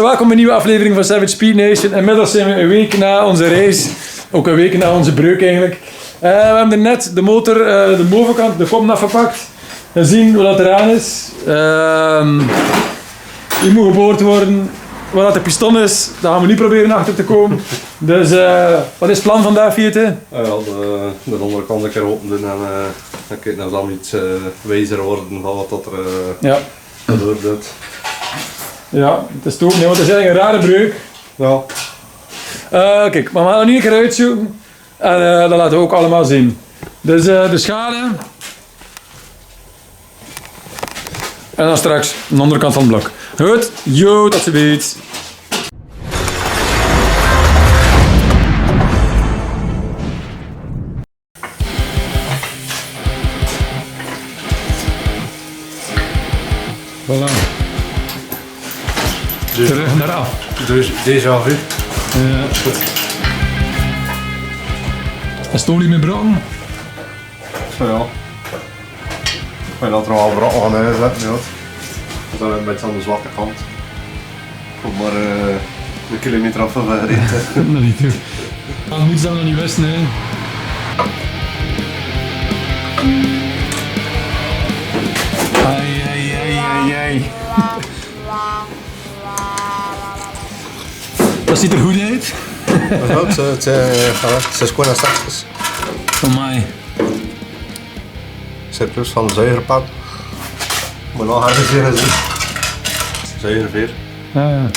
welkom bij een nieuwe aflevering van Savage Speed Nation. Inmiddels zijn we een week na onze reis, ook een week na onze breuk eigenlijk. We hebben er net de motor, de bovenkant, de kop afgepakt. We zien hoe dat eraan is. Die moet geboord worden. Waar dat de piston is, daar gaan we niet proberen achter te komen. Dus wat is het plan vandaag, Fiete? De andere kant een keer open doen en dan kijken of dan iets wijzer worden van wat dat er gebeurt. Ja, het is toch nee, want het is eigenlijk een rare breuk. Ja. Kijk, maar we gaan er nu een keer uitzoeken. En dat laten we ook allemaal zien. Dus de schade. En dan straks de andere kant van het blok. Goed, yo, tot ziens. Voilà. Terug naar af. Dus déjà vu. Ja. Is het olie met brokken? Zo ja. Ik ben dat er wel brokken gaan uitzetten. Ja. Dat is een beetje aan de zwarte kant. Kom maar een kilometer af van gereden. Dat niet toe. Dan moeten ze nog niet wisten, hè. Ai. Dat ziet er goed uit. Het is gewoon een stakjes. Van mij. Zit plus van de zuigerpad. Maar nog harder weer gezien. Zuigerveer. Ja.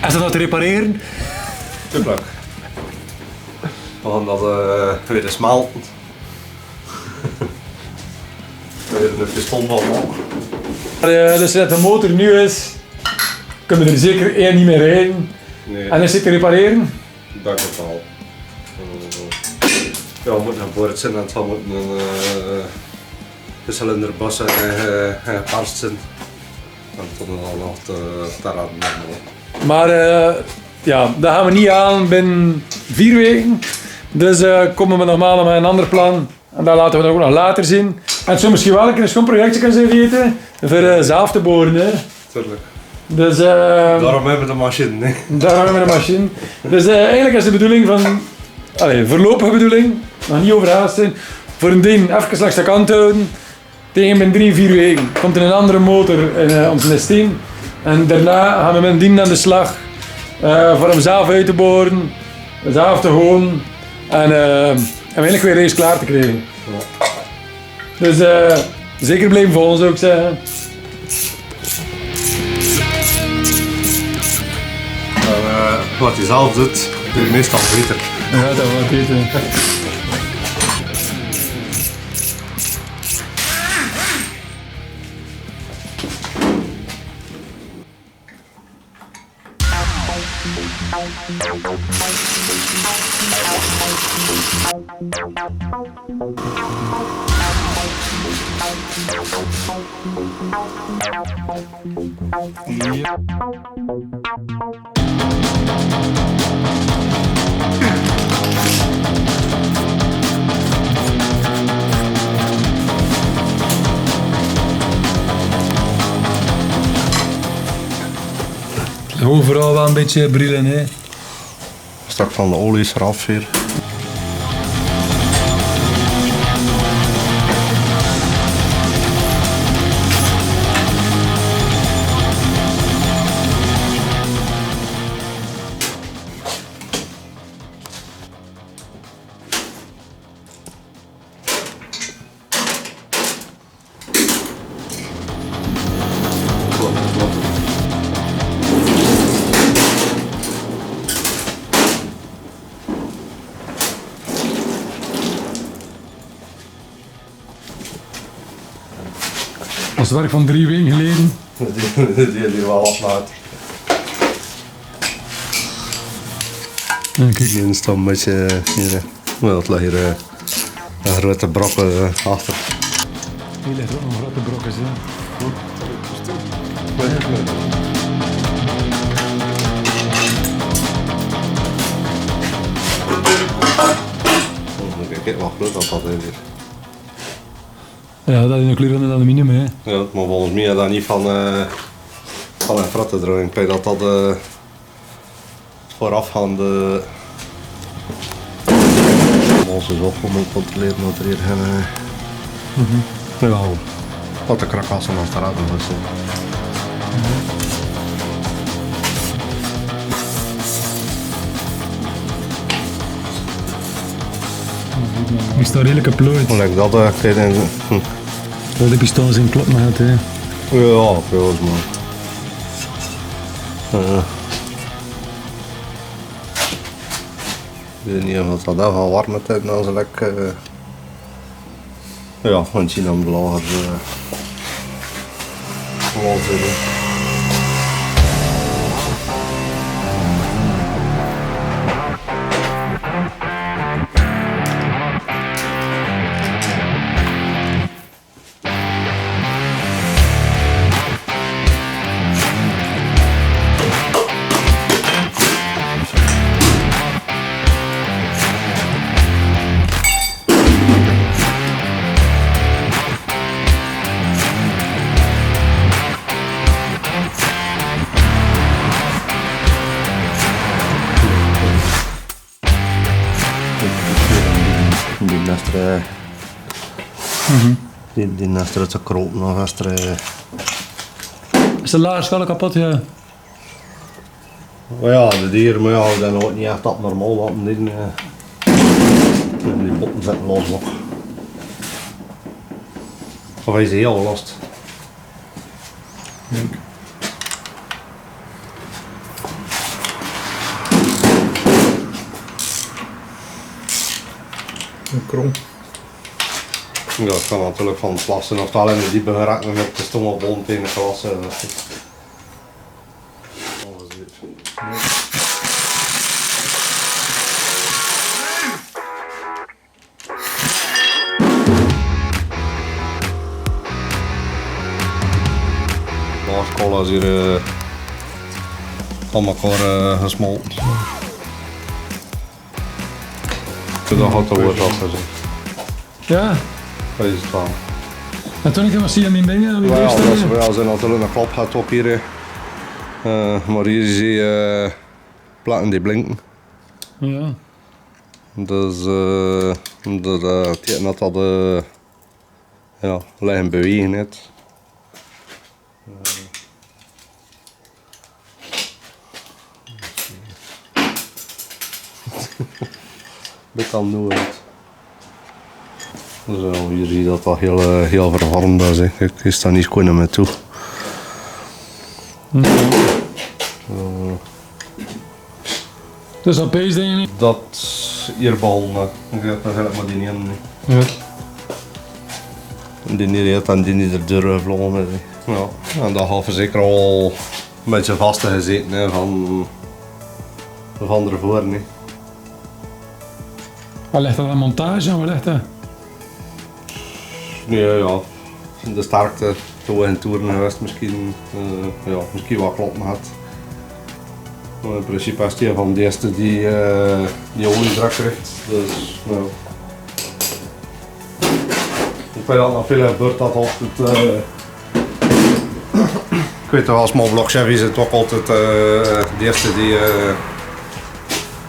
Is dat nou te repareren? Tuurlijk. We gaan dat weer smelten. Weer een piston van maken. Dus dat de motor nu is, kunnen we er zeker één niet meer rijden. Nee. En is het te repareren? Dat is het al. Ja, we moeten geboord zijn en het zal moeten een cilinderbas en geparst zijn. En tot dan nog te raden. Maar dat gaan we niet aan binnen 4 weken. Dus komen we normaal met een ander plan. En dat laten we dan ook nog later zien. En het zou misschien wel een keer een schoon projectje kunnen zijn, weten, voor zelf te boren. Hè. Tuurlijk. Dus, daarom hebben we de machine. Hè. Daarom hebben we de machine. Dus eigenlijk is de bedoeling van... voorlopige bedoeling, nog niet overhaast zijn, voor een ding even langs de kant houden. Tegen binnen 3-4 weken komt er een andere motor in ons nesting. En daarna gaan we met een ding aan de slag. Voor hem zelf uit te boren, zelf te honen. En eigenlijk weer eens klaar te krijgen. Ja. Dus zeker blijven volgen, zou ik zeggen. Wat je zelf doet, doe je meestal beter. Ja, dat wordt beter. Overal wel een beetje brillen, hè. Straks van de olie is eraf weer. Dat is werk van 3 weken geleden. Die hier wel aflaat. Kijk. Die staat een beetje hier. Maar dat ligt hier een grote brokken achter. Hier ligt ook nog grote brokken, hè. Kijk wat groot dat is hier. Ja, dat is een kleur in het aluminium, hè. Ja, maar volgens mij is dat niet van een fratte draaien. Ik denk dat dat voorafgaande onze zorg om te controleren dat er hier geen ja, wat de krakassen als daar aan was. Die staat redelijk geplooid. Like dat kun je denken, Al die pistons in klop met, hè. ja, volgens mij. Ik weet niet of dat van warme tijd dan zo lekker. Ja, want je dan belangrijk. Gewoon zitten. Die nastre. Die nastre te kroop nog nastre. Is de laars wel kapot, ja? Maar ja, de dieren, maar ja, dan ook niet echt dat normaal wat die botten zitten los nog. Of is hij heel last? Een krom. Ja, dat kan natuurlijk van het plassen of alleen die geraken met de stomme bond in de glas. Maaskool is hier van elkaar gesmolten. Dat gaat er wordt afgezet. Ja. Dat is het wel. En toen ik hem zie je mijn dingen, wie Ja, eerst dat is wel zijn natuurlijk een klap gaat op hier. Maar hier zie je platen die blinken. Ja. Dus dat betekent dat ja, liggen bewegen net. Dit kan nooit. Zo, hier zie je dat dat heel verwarmd is. Ik is daar niet kunnen mee toe. Dus dat pees denk je niet? Dat hier begonnen. Ik heb dat helemaal die niet. Ja. Die niet heeft en die niet er deur gevlogen is. Ja, en dat had zeker al een beetje vast gezeten hè, van ervoor. Nee. Waar ligt dat aan montage en waar ligt dat? Nee, ja, de sterkte toen in toeren geweest misschien, ja, misschien wat kloppen had. Maar in principe is die van de eerste die oliedrak krijgt. Dus, nou. Ik weet dat nog veel gebeurt dat altijd. Ik weet wel, als small block chef is het ook altijd de eerste die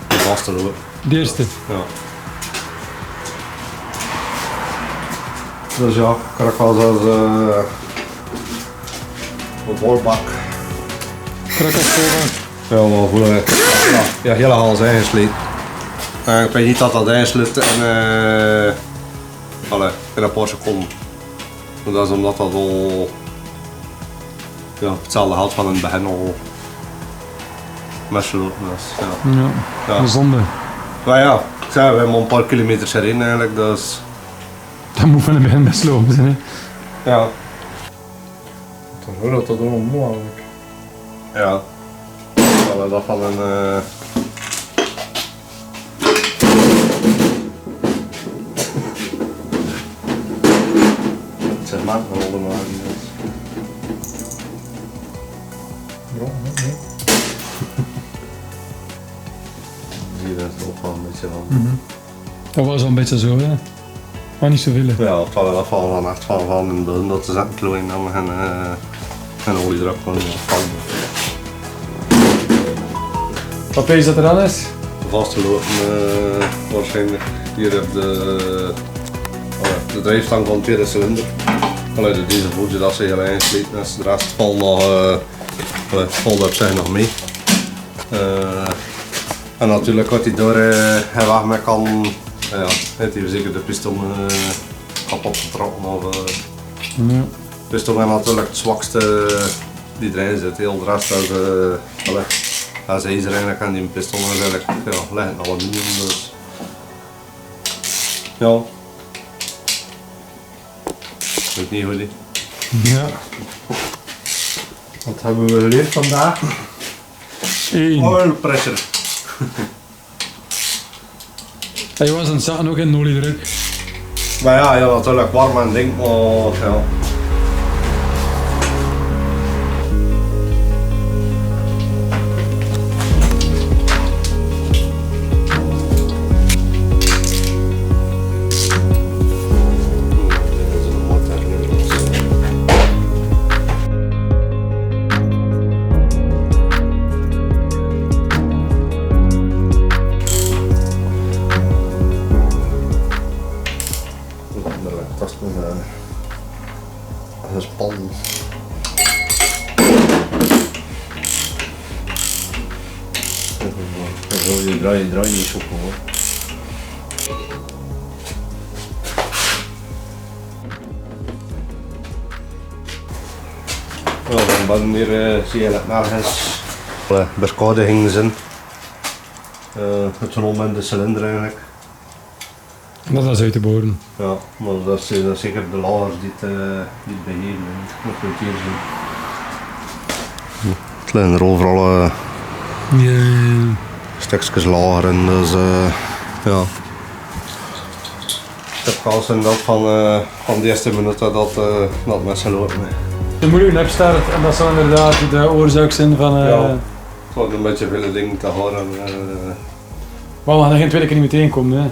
vaster loopt. De eerste. Ja. Dus ja, krijg als een bolbak. Krakkas voorbak. Ja, maar voor ja, hele hals ingesleept. Ik weet niet dat dat insluit in een paar seconden. Maar dat is omdat dat al ja, hetzelfde geld van in het begin al mesgelopen is. Ja. Ja. Ja. Een zonde. Maar ja, ik zei, we hebben maar een paar kilometers erin eigenlijk, dus Dat moet van het begin best lopen zijn, hè. ja. Dan hoor dat dat onmogelijk. Ja. Dat van een zeg maar rollen maar niet. Ja, nee. Hier is het ook wel een beetje van. Dat was al een beetje zo, hè. Maar niet zoveel. Ja, het zal er afvallen van echt van in de dat te zetten kloeien dan we geen oliedruk van afvallen. Wat pees dat er dan is? Vast te lopen waarschijnlijk. Hier heb de drijfstang van de tweede cilinder. Allee, deze voetje dat ze heel ingeslepen is, de rest valt nog, valt op zich nog mee. En natuurlijk gaat hij door hij weg met kan, ja, heeft hij zeker de piston kapot getrokken of Ja. piston is natuurlijk het zwakste die erin zit, heel de rest is als ijzer eigenlijk en die piston is eigenlijk licht aluminium, dus ja. Ik weet niet hoe die. Ja. Wat hebben we geleerd vandaag? 1. Oil pressure. Hij was aan het zaten ook in oliedruk. Maar ja, natuurlijk warm en ding, maar ja. Dat is een span. Zo, je draai niet zo hoor. Ja, dan ben hier zie je dat nergens beschadigingen zijn. Het zijn om in de cilinder eigenlijk. Dat is uit te boren. Ja, maar dat is zeker de lagers die het beheersen. Dat moet hier zien. Het liggen er overal Ja. stukjes lager en dus ja. Ik heb kans in dat van de eerste minuut dat met z'n lopen. De moeilijke nepstart en dat zal inderdaad de oorzaak zijn van... Ja. Het wordt een beetje veel dingen te horen. Maar we gaan er geen tweede keer niet meteen komen. Hè.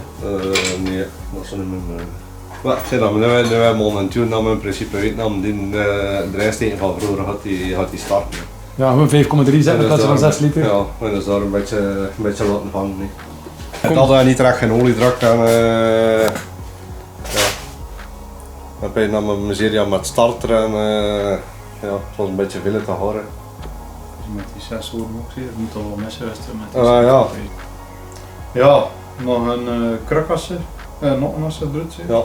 Nee, dat is niet meer. Maar ik zeg dat, nu hebben we momenteel dat we in principe weten dat we de rijsteken van vroeger gaat die starten. Ja, gewoon 5,3 zetten in plaats van 6 liter. Ja, en dat is daar een beetje laten vangen. Nee. Ik had daar niet direct geen oliedruk en ja. Dan ben je dan met mijn serie met starter en ja, het was een beetje veel te horen. Met die 6 oren ook zie je, het moet al wel messen met Ja. Ja, nog een krukkasser, nog een asser brood zie je. Ja.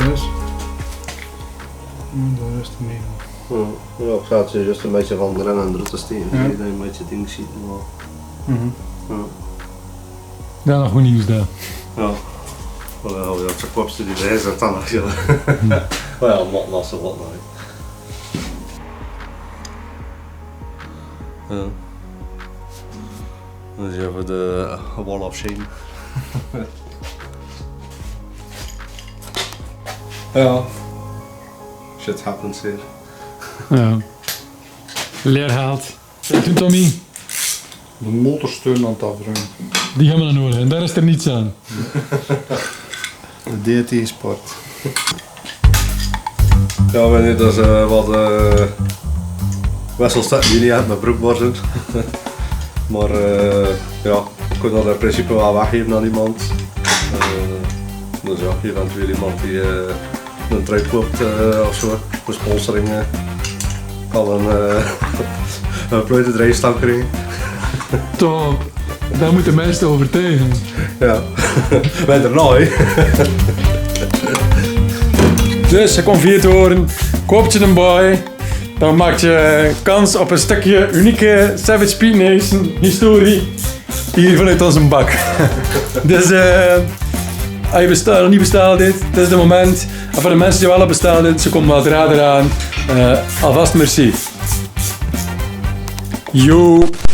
Dus. En de rest mee. Ja, ik zat ze juist een beetje van de rennen en de te steken, Ja. dat je een beetje dingen ziet. Maar, ja. Ja, nog goed nieuws daar. Ja. Wel, ja, het kopste die erbij zit dan nog. Ja. Maar ja, mat nassen wat nou. Ja. Dan zie je even de wall of shame. Ja. Shit happens here. Ja. Leer haalt. En toen Tommy, De motorsteun aan het afruimen. die gaan we dan nodig en daar is er niets aan. De DT Sport. Ja, wanneer dat is wat wisselstad die niet uit mijn broek zijn. Maar ja, ik kon dat in principe wel weggeven aan iemand. Dus ja, eventueel iemand die een trui koopt of zo, voor sponsoring kan een pluite drijfstang krijgen. Top. Daar moeten mensen overtuigen. Ja, wij er nou hè. Dus, je komt 4 te horen, koopt je een boy, dan maak je kans op een stukje unieke Savage Speed Nation historie hier vanuit onze bak. Dus, als je bestelt of niet besteld dit, het is het moment. En voor de mensen die wel hebben besteld dit, ze komen wat raar eraan. Alvast merci. Yo.